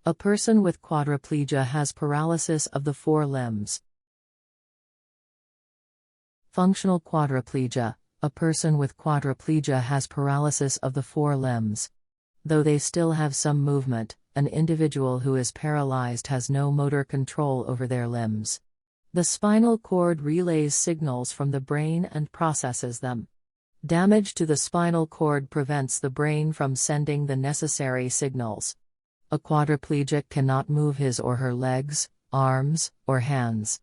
A person with quadriplegia has paralysis of the four limbs. Functional quadriplegia. A person with quadriplegia has paralysis of the four limbs. Though they still have some movement, an individual who is paralyzed has no motor control over their limbs. The spinal cord relays signals from the brain and processes them. Damage to the spinal cord prevents the brain from sending the necessary signals. A quadriplegic cannot move his or her legs, arms, or hands.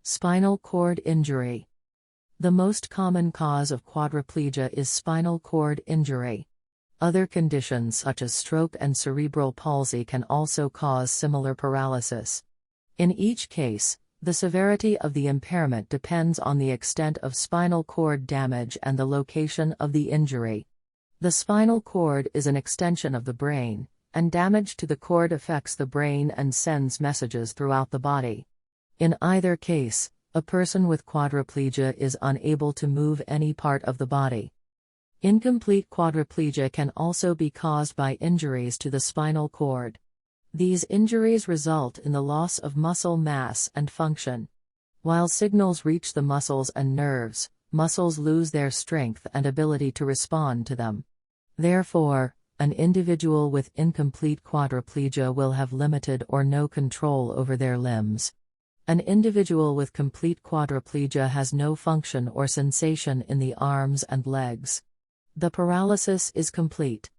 Spinal cord injury. The most common cause of quadriplegia is spinal cord injury. Other conditions such as stroke and cerebral palsy can also cause similar paralysis. In each case, the severity of the impairment depends on the extent of spinal cord damage and the location of the injury. The spinal cord is an extension of the brain, and damage to the cord affects the brain and sends messages throughout the body. In either case, a person with quadriplegia is unable to move any part of the body. Incomplete quadriplegia can also be caused by injuries to the spinal cord. These injuries result in the loss of muscle mass and function. While signals reach the muscles and nerves, muscles lose their strength and ability to respond to them. Therefore, an individual with incomplete quadriplegia will have limited or no control over their limbs. An individual with complete quadriplegia has no function or sensation in the arms and legs. The paralysis is complete.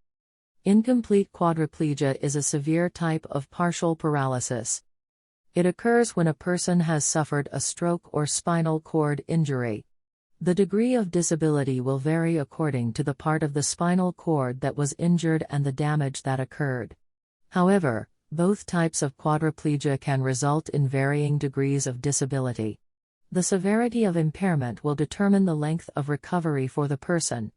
Incomplete quadriplegia is a severe type of partial paralysis. It occurs when a person has suffered a stroke or spinal cord injury. The degree of disability will vary according to the part of the spinal cord that was injured and the damage that occurred. However, both types of quadriplegia can result in varying degrees of disability. The severity of impairment will determine the length of recovery for the person.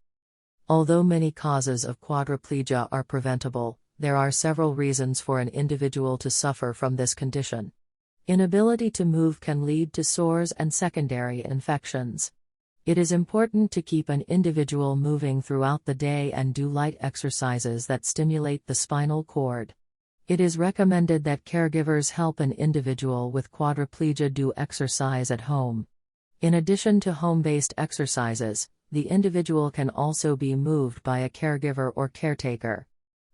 Although many causes of quadriplegia are preventable, there are several reasons for an individual to suffer from this condition. Inability to move can lead to sores and secondary infections. It is important to keep an individual moving throughout the day and do light exercises that stimulate the spinal cord. It is recommended that caregivers help an individual with quadriplegia do exercise at home. In addition to home-based exercises, the individual can also be moved by a caregiver or caretaker.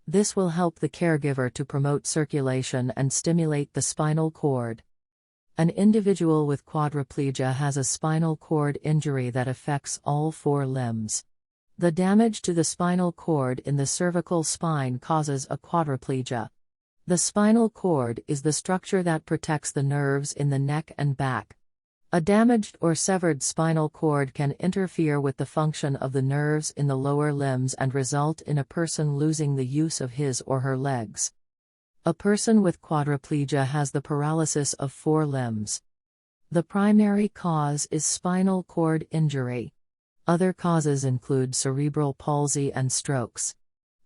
This will help the caregiver to promote circulation and stimulate the spinal cord. An individual with quadriplegia has a spinal cord injury that affects all four limbs. The damage to the spinal cord in the cervical spine causes a quadriplegia. The spinal cord is the structure that protects the nerves in the neck and back. A damaged or severed spinal cord can interfere with the function of the nerves in the lower limbs and result in a person losing the use of his or her legs. A person with quadriplegia has the paralysis of four limbs. The primary cause is spinal cord injury. Other causes include cerebral palsy and strokes.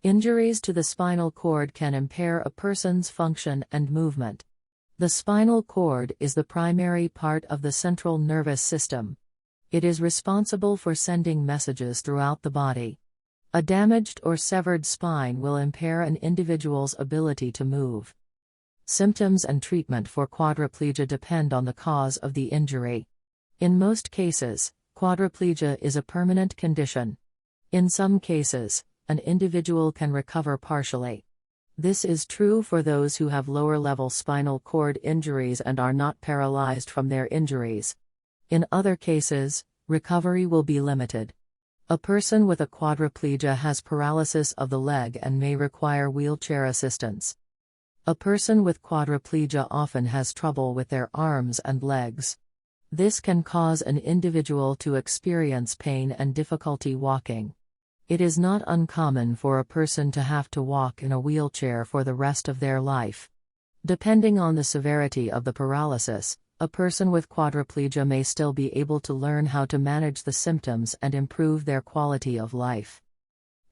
Injuries to the spinal cord can impair a person's function and movement. The spinal cord is the primary part of the central nervous system. It is responsible for sending messages throughout the body. A damaged or severed spine will impair an individual's ability to move. Symptoms and treatment for quadriplegia depend on the cause of the injury. In most cases, quadriplegia is a permanent condition. In some cases, an individual can recover partially. This is true for those who have lower-level spinal cord injuries and are not paralyzed from their injuries. In other cases, recovery will be limited. A person with a quadriplegia has paralysis of the leg and may require wheelchair assistance. A person with quadriplegia often has trouble with their arms and legs. This can cause an individual to experience pain and difficulty walking. It is not uncommon for a person to have to walk in a wheelchair for the rest of their life. Depending on the severity of the paralysis, a person with quadriplegia may still be able to learn how to manage the symptoms and improve their quality of life.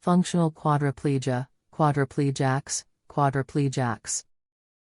Functional quadriplegia, quadriplegics.